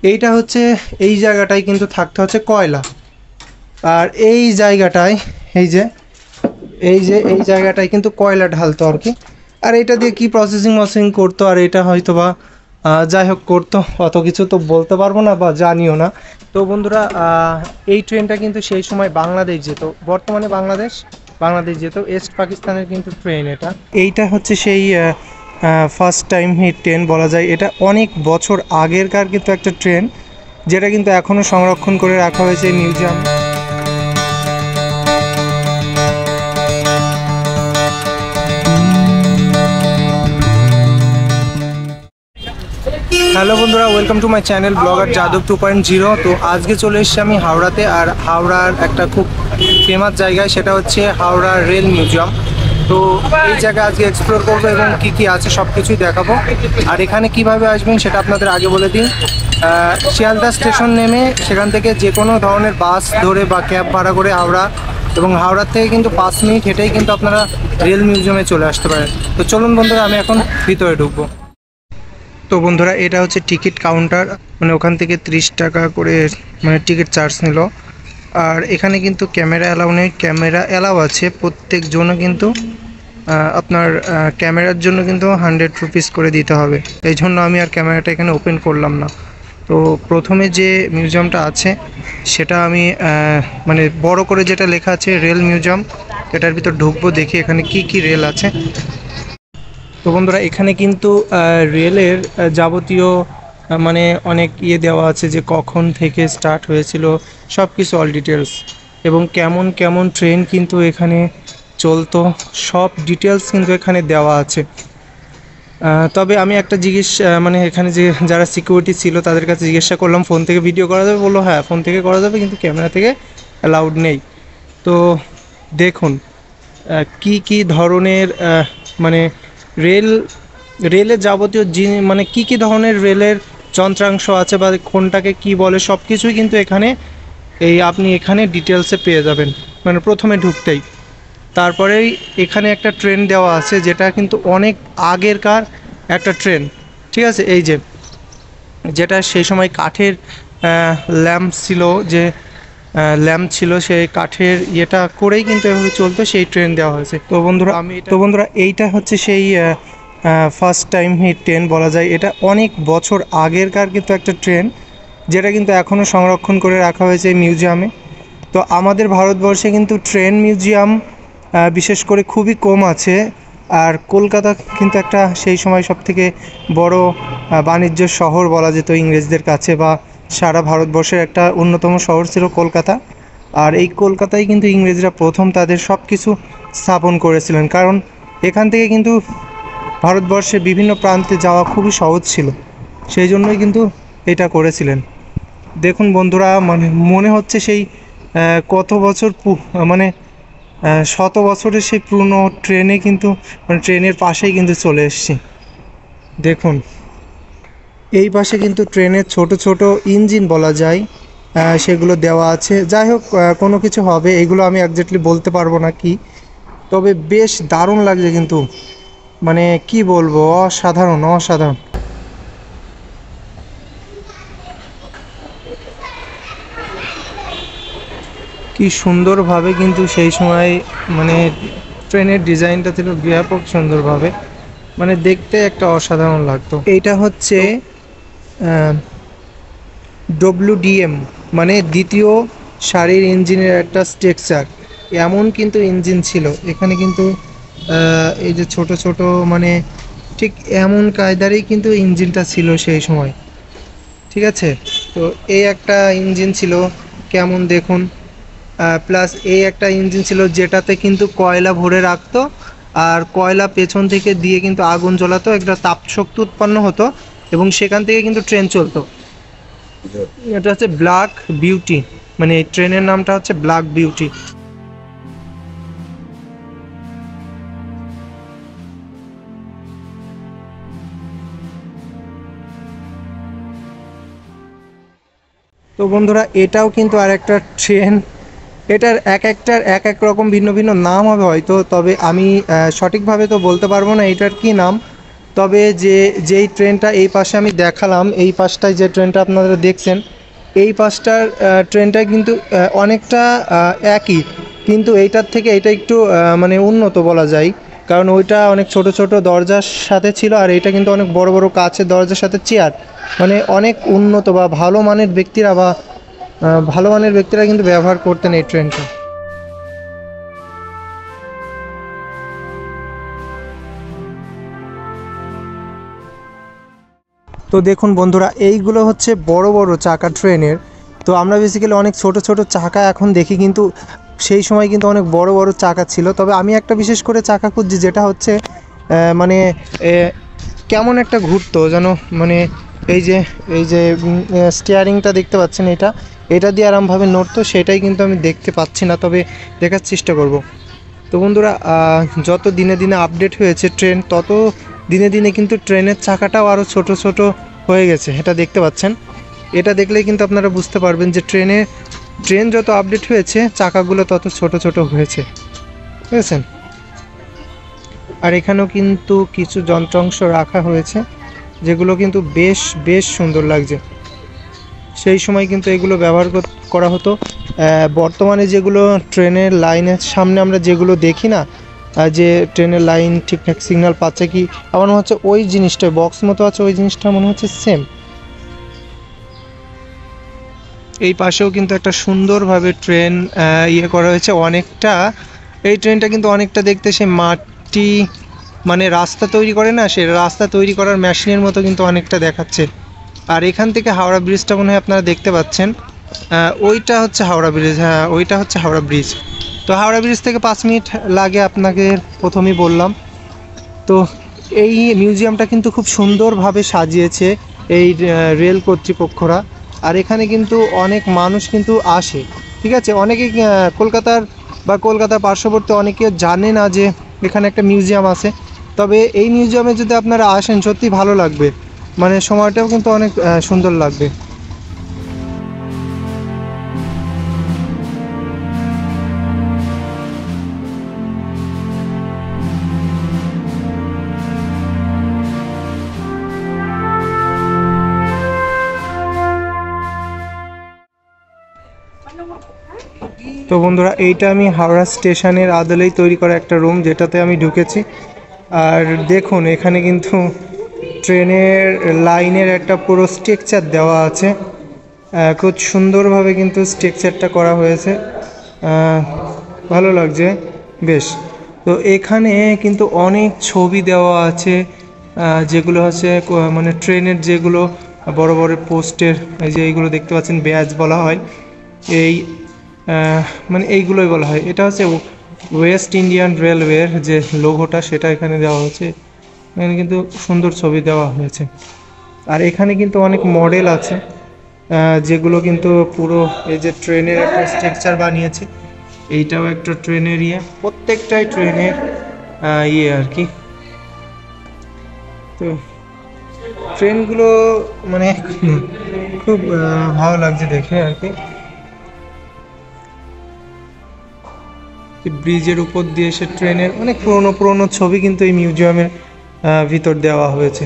এইটা হচ্ছে এই জায়গাটায় কিন্তু থাকতে হচ্ছে কয়লা, আর এই জায়গাটায় এই জায়গাটায় কিন্তু কয়লা ঢালতো আর কি। আর এটা দিয়ে কি প্রসেসিং করতো, আর এটা হয়তো বা যাই হোক করতো, অত কিছু তো বলতে পারবো না বা জানিও না। তো বন্ধুরা, এই ট্রেনটা কিন্তু সেই সময় বাংলাদেশ যেত, বর্তমানে বাংলাদেশ যেত, ইস্ট পাকিস্তানের কিন্তু ট্রেন এটা। এইটা হচ্ছে সেই ফার্স্ট টাইম হিট ট্রেন বলা যায়। এটা অনেক বছর আগেরকার কিন্তু একটা ট্রেন, যেটা কিন্তু এখনও সংরক্ষণ করে রাখা হয়েছে মিউজিয়াম। হ্যালো বন্ধুরা, welcome to my channel blogger Yadav 2.0। তো আজকে চলে এসেছি আমি হাওড়াতে, আর হাওড়ার একটা খুব ফেমাস জায়গায়, সেটা হচ্ছে হাওড়া রেল মিউজিয়াম। তো এই জায়গায় আজকে এক্সপ্লোর করবো এবং কী কী আছে সব কিছুই দেখাবো। আর এখানে কিভাবে আসবেন সেটা আপনাদের আগে বলে দিই। শিয়ালদা স্টেশন নেমে সেখান থেকে যে কোনো ধরনের বাস ধরে বা ক্যাব ভাড়া করে হাওড়া, এবং হাওড়ার থেকে কিন্তু 5 মিনিট হেঁটেই কিন্তু আপনারা রেল মিউজিয়ামে চলে আসতে পারেন। তো চলুন বন্ধুরা, আমি এখন ভিতরে ঢুকবো। তো বন্ধুরা, এটা হচ্ছে টিকিট কাউন্টার, মানে ওখান থেকে 30 টাকা করে মানে টিকিট চার্জ নিল। আর এখানে কিন্তু ক্যামেরা অ্যালাউ নেই, ক্যামেরা অ্যালাউ আছে প্রত্যেকজনও, কিন্তু আপনার ক্যামেরার জন্য কিন্তু 100 রুপিস করে দিতে হবে। এই জন্য আমি আর ক্যামেরাটা এখানে ওপেন করলাম না। তো প্রথমে যে মিউজিয়ামটা আছে সেটা আমি মানে বড় করে যেটা লেখা আছে রেল মিউজিয়াম, এটার ভিতর ঢুকবো, দেখি এখানে কি কি রেল আছে। তো বন্ধুরা, এখানে কিন্তু রেলের যাবতীয় মানে অনেক দেওয়া আছে, যে কখন থেকে স্টার্ট হয়েছিল সব কিছু, অল ডিটেলস, এবং কেমন কেমন ট্রেন কিন্তু এখানে চলতো, সব ডিটেলস কিন্তু এখানে দেওয়া আছে। তবে আমি একটা মানে এখানে যে যারা সিকিউরিটি ছিল তাদের কাছে জিজ্ঞাসা করলাম, ফোন থেকে ভিডিও করা যাবে? বললো হ্যাঁ, ফোন থেকে করা যাবে, কিন্তু ক্যামেরা থেকে অ্যালাউড নেই। তো দেখুন কি কি ধরনের মানে রেলের যাবতীয় মানে কি কি ধরনের রেলের যন্ত্রাংশ আছে বা কোনটাকে কি বলে সব কিছুই কিন্তু এখানে আপনি এখানে ডিটেলসে পেয়ে যাবেন, মানে প্রথমে ঢুকতেই। তারপরেই এখানে একটা ট্রেন দেওয়া আছে, যেটা কিন্তু অনেক আগেরকার একটা ট্রেন, ঠিক আছে। এই যেটা সেই সময় কাঠের ল্যাম্প ছিল, যে ল্যাম্প ছিল, সেই কাঠের ইয়েটা করেই কিন্তু এভাবে চলতো, সেই ট্রেন দেওয়া হয়েছে। তো বন্ধুরা, এইটা হচ্ছে সেই ফার্স্ট টাইম হিট ট্রেন বলা যায়। এটা অনেক বছর আগেরকার কিন্তু একটা ট্রেন, যেটা কিন্তু এখনও সংরক্ষণ করে রাখা হয়েছে মিউজিয়ামে। তো আমাদের ভারতবর্ষে কিন্তু ট্রেন মিউজিয়াম বিশেষ করে খুবই কম আছে। আর কলকাতা কিন্তু একটা সেই সময় সবথেকে বড় বাণিজ্য শহর বলা যেত ইংরেজদের কাছে, বা সারা ভারতবর্ষের একটা অন্যতম শহর ছিল কলকাতা। আর এই কলকাতায় কিন্তু ইংরেজরা প্রথম তাদের সব কিছু স্থাপন করেছিলেন, কারণ এখান থেকে কিন্তু ভারতবর্ষে বিভিন্ন প্রান্তে যাওয়া খুবই সহজ ছিল, সেই জন্যই কিন্তু এটা করেছিলেন। দেখুন বন্ধুরা, মানে মনে হচ্ছে সেই কত বছর মানে শত বছরের সেই পুরনো ট্রেনে কিন্তু, মানে ট্রেনের পাশেই কিন্তু চলে এসেছি। দেখুন এই পাশে কিন্তু ট্রেনের ছোট ছোট ইঞ্জিন বলা যায়, সেগুলো দেওয়া আছে। যাই হোক, কোনো কিছু হবে, এগুলো আমি একজাক্টলি বলতে পারবো না কি, তবে বেশ দারুণ লাগছে কিন্তু, মানে কি বলবো, অসাধারণ অসাধারণ। কি সুন্দরভাবে কিন্তু সেই সময় মানে ট্রেনের ডিজাইনটা ছিল ব্যাপক সুন্দরভাবে, মানে দেখতে একটা অসাধারণ লাগতো। এইটা হচ্ছে ডব্লিউডিএম, মানে দ্বিতীয় সারির ইঞ্জিনের একটা স্ট্রাকচার, এমন কিন্তু ইঞ্জিন ছিল এখানে কিন্তু। এই যে ছোট ছোট মানে ঠিক এমন কায়দারই কিন্তু ইঞ্জিনটা ছিল সেই সময়, ঠিক আছে। তো এই একটা ইঞ্জিন ছিল, কেমন দেখুন। প্লাস এই একটা ইঞ্জিন ছিল যেটাতে কিন্তু কয়লা ভরে রাখতো, আর কয়লা পেছন থেকে দিয়ে কিন্তু আগুন জ্বলাতো, একটা তাপশক্তি উৎপন্ন হতো, এবং সেখান থেকে কিন্তু ট্রেন চলতো। এটা হচ্ছে ব্ল্যাক বিউটি, মানে এই ট্রেনের নামটা হচ্ছে ব্ল্যাক বিউটি। তো বন্ধুরা, এটাও কিন্তু আর একটা ট্রেন, এটার একটার এক এক রকম ভিন্ন ভিন্ন নাম হবে হয়তো, তবে আমি সঠিকভাবে তো বলতে পারবো না এটার কি নাম। তবে যেই ট্রেনটা এই পাশে আমি দেখালাম, এই পাশটায় যে ট্রেনটা আপনারা দেখছেন, এই পাশটার ট্রেনটা কিন্তু অনেকটা একই, কিন্তু এইটার থেকে এটা একটু মানে উন্নত বলা যায়, কারণ ওইটা অনেক ছোট ছোট দরজার সাথে ছিল, আর এটা কিন্তু অনেক বড় বড় কাচের দরজার সাথে চেয়ার, মানে অনেক উন্নত বা ভালো মানের ব্যক্তিরা কিন্তু ব্যবহার করতেন এই ট্রেনটা। তো দেখুন বন্ধুরা, এইগুলো হচ্ছে বড় বড় চাকা ট্রেনের। তো আমরা বেসিক্যালি অনেক ছোট ছোট চাকা এখন দেখি, কিন্তু সেই সময় কিন্তু অনেক বড় বড় চাকা ছিল। তবে আমি একটা বিশেষ করে চাকা খুঁজছি, যেটা হচ্ছে মানে কেমন একটা ঘুরতো যেন, মানে এই যে স্টিয়ারিংটা দেখতে পাচ্ছেন, এটা দিয়ে আরামভাবে নড়তো, সেটাই কিন্তু আমি দেখতে পাচ্ছি না, তবে দেখার চেষ্টা করব। তো বন্ধুরা, যত দিনে দিনে আপডেট হয়েছে ট্রেন, তত দিনে দিনে কিন্তু ট্রেনের চাকাটাও আরও ছোট ছোট হয়ে গেছে, এটা দেখতে পাচ্ছেন। এটা দেখলেই কিন্তু আপনারা বুঝতে পারবেন যে ট্রেন যত আপডেট হয়েছে, চাকাগুলো তত ছোট ছোট হয়েছে, বুঝেছেন। আর এখানেও কিন্তু কিছু যন্ত্রাংশ রাখা হয়েছে, যেগুলো কিন্তু বেশ সুন্দর লাগছে। সেই সময় কিন্তু এগুলো ব্যবহার করা হতো। বর্তমানে যেগুলো ট্রেনের লাইনের সামনে আমরা যেগুলো দেখি না, যে ট্রেনের লাইন ঠিকঠাক সিগন্যাল পাচ্ছে কি, আমার মনে হচ্ছে ওই জিনিসটা বক্স মতো আছে, ওই জিনিসটা মনে হচ্ছে সেম। এই পাশেও কিন্তু একটা সুন্দরভাবে ট্রেন করা হয়েছে অনেকটা। এই ট্রেনটা কিন্তু অনেকটা দেখতে সে মাটি, মানে রাস্তা তৈরি করে না, সে রাস্তা তৈরি করার মেশিনের মতো কিন্তু অনেকটা দেখাচ্ছে। আর এখান থেকে হাওড়া ব্রিজটা মনে হয় আপনারা দেখতে পাচ্ছেন, ওইটা হচ্ছে হাওড়া ব্রিজ, হ্যাঁ ওইটা হচ্ছে হাওড়া ব্রিজ। তো হাওড়া ব্রিজ থেকে 5 মিনিট লাগে, আপনাকে প্রথমেই বললাম। তো এই মিউজিয়ামটা কিন্তু খুব সুন্দরভাবে সাজিয়েছে এই রেল কর্তৃপক্ষরা। আর এখানে কিন্তু অনেক মানুষ কিন্তু আসে, ঠিক আছে। অনেকে কলকাতার পার্শ্ববর্তী অনেকে জানে না যে এখানে একটা মিউজিয়াম আছে। তবে এই মিউজিয়ামে যদি আপনারা আসেন, সত্যি ভালো লাগবে, মানে সময়টাও কিন্তু অনেক সুন্দর লাগবে। তো বন্ধুরা, এইটা আমি হাওড়া স্টেশনের আদলেই তৈরি করা একটা রুম, যেটাতে আমি ঢুকেছি। আর দেখুন, এখানে কিন্তু ট্রেনের লাইনের একটা পুরো স্ট্রাকচার দেওয়া আছে, খুব সুন্দরভাবে কিন্তু স্ট্রাকচারটা করা হয়েছে, ভালো লাগছে বেশ। তো এখানে কিন্তু অনেক ছবি দেওয়া আছে, যেগুলো হচ্ছে মানে ট্রেনের যেগুলো বড় বড় পোস্টের, এই যে এইগুলো দেখতে পাচ্ছেন ব্যাজ বলা হয়, এই মানে এইগুলোই বলা হয়। এটা হচ্ছে ওয়েস্ট ইন্ডিয়ান রেলওয়ের যে লোগোটা, সেটা এখানে দেওয়া হয়েছে। এখানে কিন্তু সুন্দর ছবি দেওয়া হয়েছে। আর এখানে কিন্তু অনেক মডেল আছে, যেগুলো কিন্তু পুরো এই যে ট্রেনের একটা স্ট্রাকচার বানিয়েছে। এইটাও একটা ট্রেনের প্রত্যেকটাই ট্রেনের আর কি। তো ট্রেনগুলো মানে খুব ভালো লাগছে দেখে আর কি। ব্রিজের উপর দিয়ে সে ট্রেনের অনেক পুরনো ছবি কিন্তু এই মিউজিয়ামের ভিতর দেওয়া হয়েছে।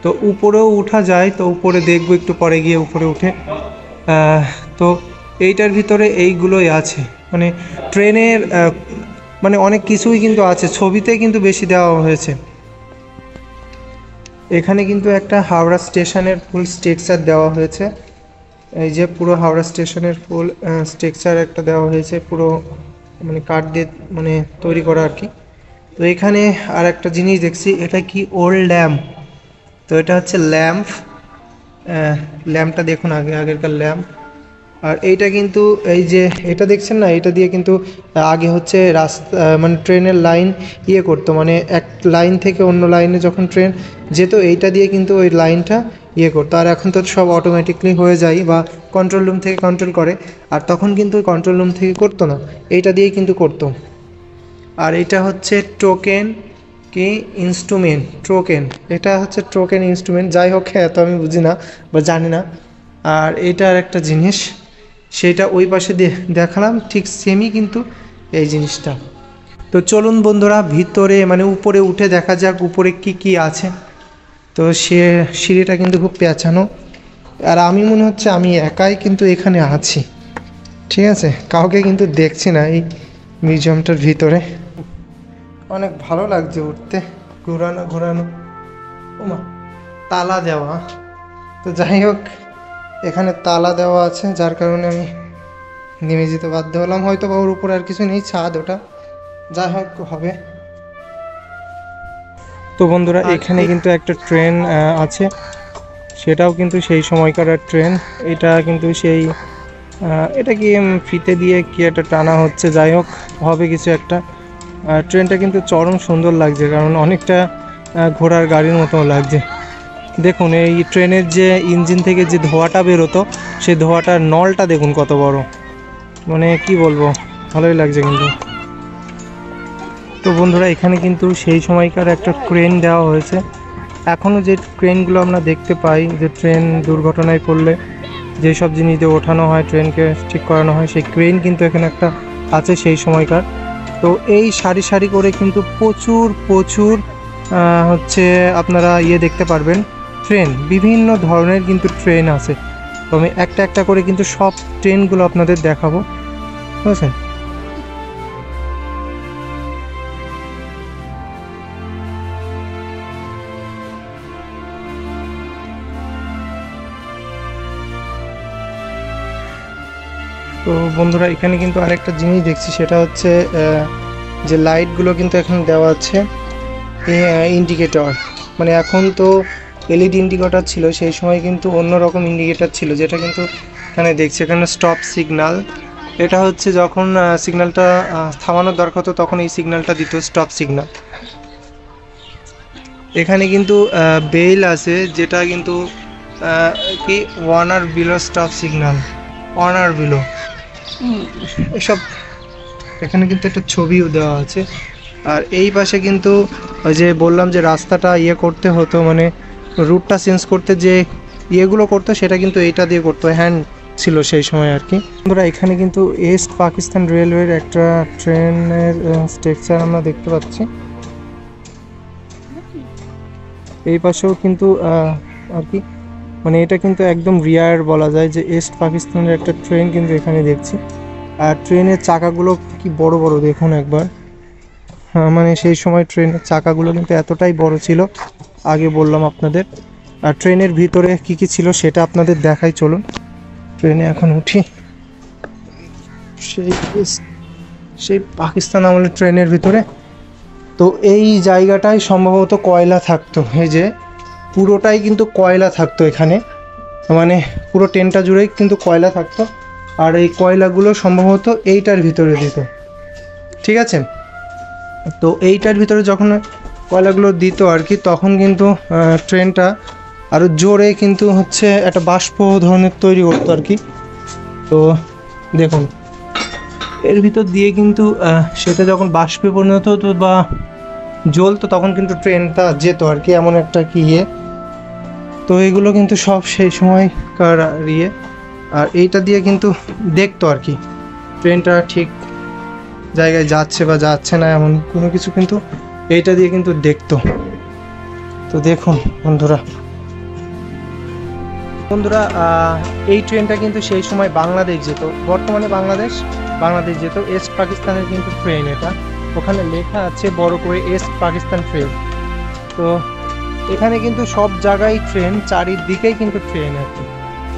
তো উপরেও উঠা যায়, তো উপরে দেখবো একটু পরে গিয়ে উপরে উঠে। তো এইটার ভিতরে এইগুলোই আছে, মানে ট্রেনের মানে অনেক কিছুই কিন্তু আছে, ছবিতে কিন্তু বেশি দেওয়া হয়েছে। এখানে কিন্তু একটা হাওড়া স্টেশনের ফুল স্ট্রাকচার দেওয়া হয়েছে, এই যে পুরো হাওড়া স্টেশনের ফুল স্ট্রাকচার একটা দেওয়া হয়েছে, পুরো মানে কাঠ দিয়ে মানে তৈরি করা আর কি। তো এখানে আর একটা জিনিস দেখছি, এটা কি ওল্ড ল্যাম্প। তো এটা হচ্ছে ল্যাম্পটা দেখুন, আগেরকার ল্যাম্প। আর এইটা কিন্তু এই যে এটা দেখছেন না, এটা দিয়ে কিন্তু আগে হচ্ছে রাস্তা মানে ট্রেনের লাইন করতো, মানে এক লাইন থেকে অন্য লাইনে যখন ট্রেন যেত, এইটা দিয়ে কিন্তু ওই লাইনটা করতো। আর এখন তো সব অটোমেটিকলি হয়ে যায়, বা কন্ট্রোল রুম থেকে কন্ট্রোল করে। আর তখন কিন্তু কন্ট্রোল রুম থেকে করতো না, এইটা দিয়েই কিন্তু করতো। আর এটা হচ্ছে টোকেন এটা হচ্ছে টোকেন ইনস্ট্রুমেন্ট, যাই হোক, এত আমি বুঝি না বা জানি না। আর এটার একটা জিনিস, সেটা ওই পাশে দেখালাম, ঠিক সেমই কিন্তু এই জিনিসটা। তো চলুন বন্ধুরা, ভিতরে মানে উপরে উঠে দেখা যাক উপরে কি আছে। তো সে সিঁড়িটা কিন্তু খুব পেঁচানো, আর আমি মনে হচ্ছে আমি একাই কিন্তু এখানে আছি, ঠিক আছে, কাউকে কিন্তু দেখছি না এই মিউজিয়ামটার ভিতরে। অনেক ভালো লাগছে উঠতে, ঘোরানো ঘোরানো। ওমা, তালা দেওয়া। তো যাই হোক, এখানে তালা দেওয়া আছে, যার কারণে আমি নেমে যেতে বাধ্য হলাম। হয়তো বা ওর উপরে আর কিছু নেই, ছাদ ওটা, যাই হোক হবে। তো বন্ধুরা, এখানে কিন্তু একটা ট্রেন আছে, সেটাও কিন্তু সেই সময়কার ট্রেন। এটা কিন্তু সেই এটা কি ফিতে দিয়ে কি একটা টানা হচ্ছে, যাই হোক হবে কিছু একটা। ট্রেনটা কিন্তু চরম সুন্দর লাগছে, কারণ অনেকটা ঘোড়ার গাড়ির মতো লাগছে। দেখুন এই ট্রেনের যে ইঞ্জিন থেকে যে ধোঁয়াটা বেরোতো, সেই ধোঁয়াটার নলটা দেখুন কত বড়, মানে কি বলবো, ভালোই লাগছে কিন্তু। তো বন্ধুরা, এখানে কিন্তু সেই সময়কার একটা ক্রেন দেওয়া হয়েছে। এখনও যে ট্রেনগুলো আমরা দেখতে পাই, যে ট্রেন দুর্ঘটনায় পড়লে যেসব জিনিস দিয়ে ওঠানো হয়, ট্রেনকে ঠিক করানো হয়, সেই ক্রেন কিন্তু এখানে একটা আছে সেই সময়কার। তো এই সারি সারি করে কিন্তু প্রচুর প্রচুর হচ্ছে আপনারা দেখতে পারবেন ট্রেন, বিভিন্ন ধরনের কিন্তু ট্রেন আছে। তো আমি একটা একটা করে কিন্তু সব ট্রেনগুলো আপনাদের দেখাবো, বুঝছেন। তো বন্ধুরা, এখানে কিন্তু আরেকটা জিনিস দেখছি, সেটা হচ্ছে যে লাইটগুলো কিন্তু এখানে দেওয়া আছে ইন্ডিকেটর। মানে এখন তো এলইডি ইন্ডিকেটর ছিল, সেই সময় কিন্তু অন্যরকম ইন্ডিকেটর ছিল, যেটা কিন্তু এখানে দেখছি। এখানে স্টপ সিগন্যাল, এটা হচ্ছে যখন সিগন্যালটা থামানোর দরকার হতো, তখন এই সিগন্যালটা দিত স্টপ সিগন্যাল। এখানে কিন্তু বেল আছে, যেটা কিন্তু কি ওয়ান আর বিলো স্টপ সিগন্যাল, ওয়ান আর বিলো এসব। এখানে কিন্তু একটা ছবিও দেওয়া আছে। আর এই পাশে কিন্তু ওই যে বললাম যে রাস্তাটা করতে হতো, মানে রুটটা চেঞ্জ করতে যে ইয়েগুলো করতো, সেটা কিন্তু এইটা দিয়ে করতো, হ্যান্ড ছিল সেই সময় আর কি। বন্ধুরা, এখানে কিন্তু ইস্ট পাকিস্তান রেলওয়ের একটা ট্রেনের স্ট্রাকচার আমরা দেখতে পাচ্ছি। এই পাশেও কিন্তু আর কি, মানে এটা কিন্তু একদম রিয়ার বলা যায়, যে ইস্ট পাকিস্তানের একটা ট্রেন কিন্তু এখানে দেখছি। আর ট্রেনের চাকাগুলো কি বড় বড় দেখুন একবার। মানে সেই সময় ট্রেনের চাকাগুলো কিন্তু এতটাই বড় ছিল, আগে বললাম আপনাদের। আর ট্রেনের ভিতরে কি কি ছিল সেটা আপনাদের দেখাই, চলুন ট্রেনে এখন উঠি। সেই পাকিস্তান আমলের ট্রেনের ভিতরে তো এই জায়গাটায় সম্ভবত কয়লা থাকতো, এই যে পুরোটাই কিন্তু কয়লা থাকতো এখানে, মানে পুরো ট্রেনটা জুড়েই কিন্তু কয়লা থাকতো। আর এই কয়লাগুলো সম্ভবত এইটার ভিতরে দিত, ঠিক আছে। তো এইটার ভিতরে যখন কয়লাগুলো দিত আর কি, তখন কিন্তু ট্রেনটা আরও জোরে কিন্তু হচ্ছে একটা বাষ্প ধরনের তৈরি করতো আর কি। তো দেখুন এর ভিতর দিয়ে কিন্তু সেটা যখন বাষ্পে পরিণত হতো বা জ্বলতো, তখন কিন্তু ট্রেনটা যেত আর কি, এমন একটা কি তো এগুলো কিন্তু সব সেই সময়কার আর এইটা দিয়ে কিন্তু দেখতো আর কি ট্রেনটা ঠিক জায়গায় যাচ্ছে বা যাচ্ছে না, এমন কোনো কিছু কিন্তু এইটা দিয়ে কিন্তু দেখতো। তো দেখুন বন্ধুরা, এই ট্রেনটা কিন্তু সেই সময় বাংলাদেশ যেত, বর্তমানে বাংলাদেশ যেত। ইস্ট পাকিস্তানের কিন্তু ট্রেন এটা, ওখানে লেখা আছে বড় করে ইস্ট পাকিস্তান ট্রেন। তো এখানে কিন্তু সব জায়গায় ট্রেন, চারিদিকেই কিন্তু ট্রেন আর কি।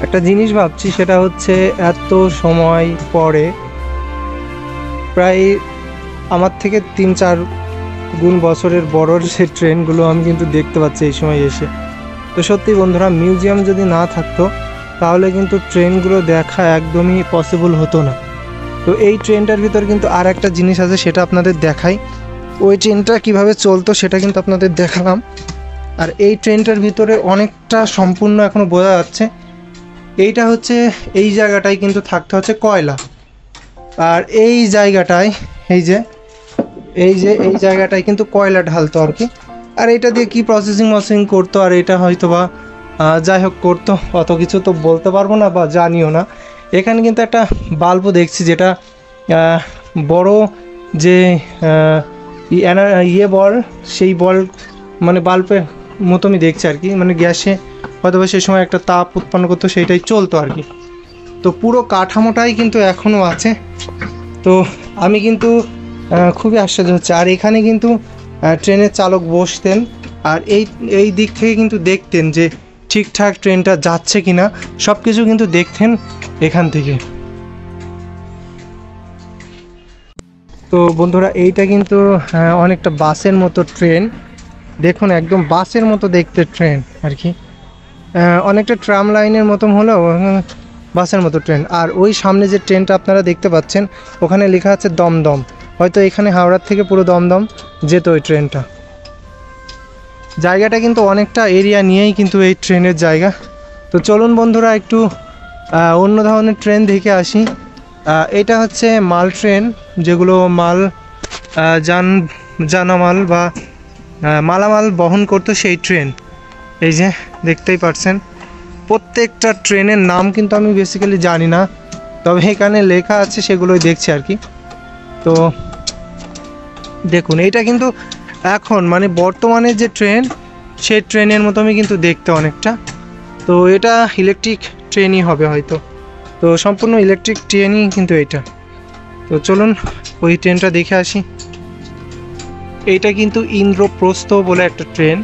একটা জিনিস ভাবছি, সেটা হচ্ছে এত সময় পরে, প্রায় আমার থেকে 3-4 গুণ বছরের বড় সেই ট্রেনগুলো আমি কিন্তু দেখতে পাচ্ছি এই সময় এসে। তো সত্যি বন্ধুরা, মিউজিয়াম যদি না থাকতো তাহলে কিন্তু ট্রেনগুলো দেখা একদমই পসিবল হতো না। তো এই ট্রেনটার ভিতর কিন্তু আর একটা জিনিস আছে, সেটা আপনাদের দেখাই। ওই ট্রেনটা কিভাবে চলতো সেটা কিন্তু আপনাদের দেখালাম। আর এই ট্রেনটার ভিতরে অনেকটা সম্পূর্ণ এখনো বোঝা যাচ্ছে। এইটা হচ্ছে এই জায়গাটায় কিন্তু থাকতে হচ্ছে কয়লা, আর এই জায়গাটায় এই জায়গাটায় কিন্তু কয়লা ঢালতো আর কি। আর এটা দিয়ে কি প্রসেসিং করতো, আর এটা হয়তো বা যাই হোক করতো, অত কিছু তো বলতে পারবো না বা জানিও না। এখানে কিন্তু একটা বাল্বও দেখছি, যেটা বড় যে বল, সেই বল মানে বাল্বের মতো আমি দেখছি আর কি, মানে গ্যাসে হয়তো সে সময় একটা তাপ উৎপন্ন করতো, সেইটাই চলতো আর কি। তো পুরো কাঠামোটাই কিন্তু এখনও আছে। তো আমি কিন্তু খুবই আশ্চর্য হচ্ছে। আর এখানে কিন্তু ট্রেনের চালক বসতেন আর এই দিক থেকে কিন্তু দেখতেন যে ঠিকঠাক ট্রেনটা যাচ্ছে কিনা, সব কিছু কিন্তু দেখতেন এখান থেকে। তো বন্ধুরা এইটা কিন্তু অনেকটা বাসের মতো ট্রেন, দেখুন একদম বাসের মতো দেখতে ট্রেন আর কি, অনেকটা ট্রাম লাইনের মতন হলেও বাসের মতো ট্রেন। আর ওই সামনে যে ট্রেনটা আপনারা দেখতে পাচ্ছেন ওখানে লেখা আছে দমদম, হয়তো এখানে হাওড়ার থেকে পুরো দমদম যেত ওই ট্রেনটা। জায়গাটা কিন্তু অনেকটা এরিয়া নিয়েই কিন্তু এই ট্রেনের জায়গা। তো চলুন বন্ধুরা একটু অন্য ধরনের ট্রেন দেখে আসি। এটা হচ্ছে মাল ট্রেন, যেগুলো মাল জানামাল বা মালামাল বহন করতো সেই ট্রেন। এই যে দেখতেই পাচ্ছেন, প্রত্যেকটা ট্রেনের নাম কিন্তু আমি বেসিক্যালি জানি না, তবে এখানে লেখা আছে সেগুলোই দেখছি আর কি। তো দেখুন এইটা কিন্তু এখন মানে বর্তমানে যে ট্রেন সেই ট্রেনের মতো আমি কিন্তু দেখতে অনেকটা। তো এটা ইলেকট্রিক ট্রেনই হবে হয়তো, তো সম্পূর্ণ ইলেকট্রিক ট্রেনই কিন্তু এটা। তো চলুন ওই ট্রেনটা দেখে আসি। এইটা কিন্তু ইন্দ্রপ্রস্থ বলে একটা ট্রেন।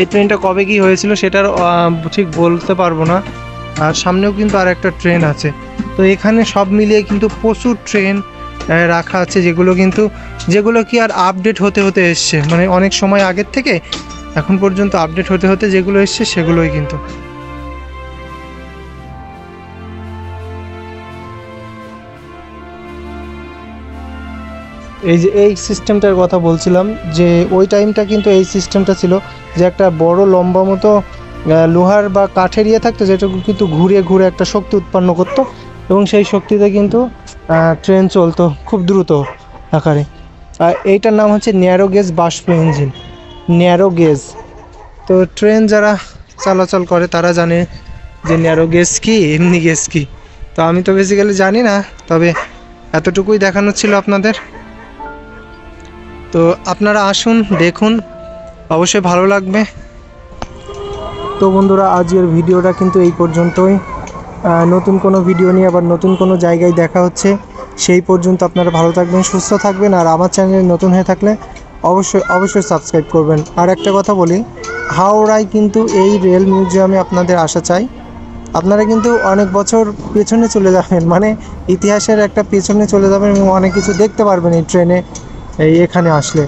এই ট্রেনটা কবে কি হয়েছিল সেটার ঠিক বলতে পারবো না। আর সামনেও কিন্তু আর একটা ট্রেন আছে। তো এখানে সব মিলিয়ে কিন্তু প্রচুর ট্রেন রাখা আছে, যেগুলো কি আর আপডেট হতে হতে এসছে, মানে অনেক সময় আগের থেকে এখন পর্যন্ত আপডেট হতে হতে যেগুলো এসছে সেগুলোই কিন্তু। এই যে এই সিস্টেমটার কথা বলছিলাম, যে ওই টাইমটা কিন্তু এই সিস্টেমটা ছিল যে একটা বড় লম্বা মতো লোহার বা কাঠের ইয়ে থাকতো, যেটা কিন্তু ঘুরে ঘুরে একটা শক্তি উৎপন্ন করতো এবং সেই শক্তিতে কিন্তু ট্রেন চলতো খুব দ্রুত আকারে। আর এইটার নাম হচ্ছে ন্যারো গেজ বাষ্প ইঞ্জিন, ন্যারো গেজ। তো ট্রেন যারা চলাচল করে তারা জানে যে ন্যারো গেজ কি, এমনি গেজ কি। তো আমি তো বেসিক্যালি জানি না, তবে এতটুকুই দেখানো ছিল আপনাদের। তো আপনারা আসুন, দেখুন, অবশ্যই ভালো লাগবে। তো বন্ধুরা আজকের ভিডিওটা কিন্তু এই পর্যন্তই। নতুন কোনো ভিডিও নিয়ে আবার নতুন কোনো জায়গায় দেখা হচ্ছে। সেই পর্যন্ত আপনারা ভালো থাকবেন, সুস্থ থাকবেন। আর আমার চ্যানেলে নতুন হয়ে থাকলে অবশ্যই সাবস্ক্রাইব করবেন। আর একটা কথা বলি, হাওড়ায় কিন্তু এই রেল মিউজিয়ামে আপনাদের আসা চাই। আপনারা কিন্তু অনেক বছর পেছনে চলে যাবেন, মানে ইতিহাসের একটা পেছনে চলে যাবেন এবং অনেক কিছু দেখতে পারবেন এই ট্রেনে এখানে আসলে।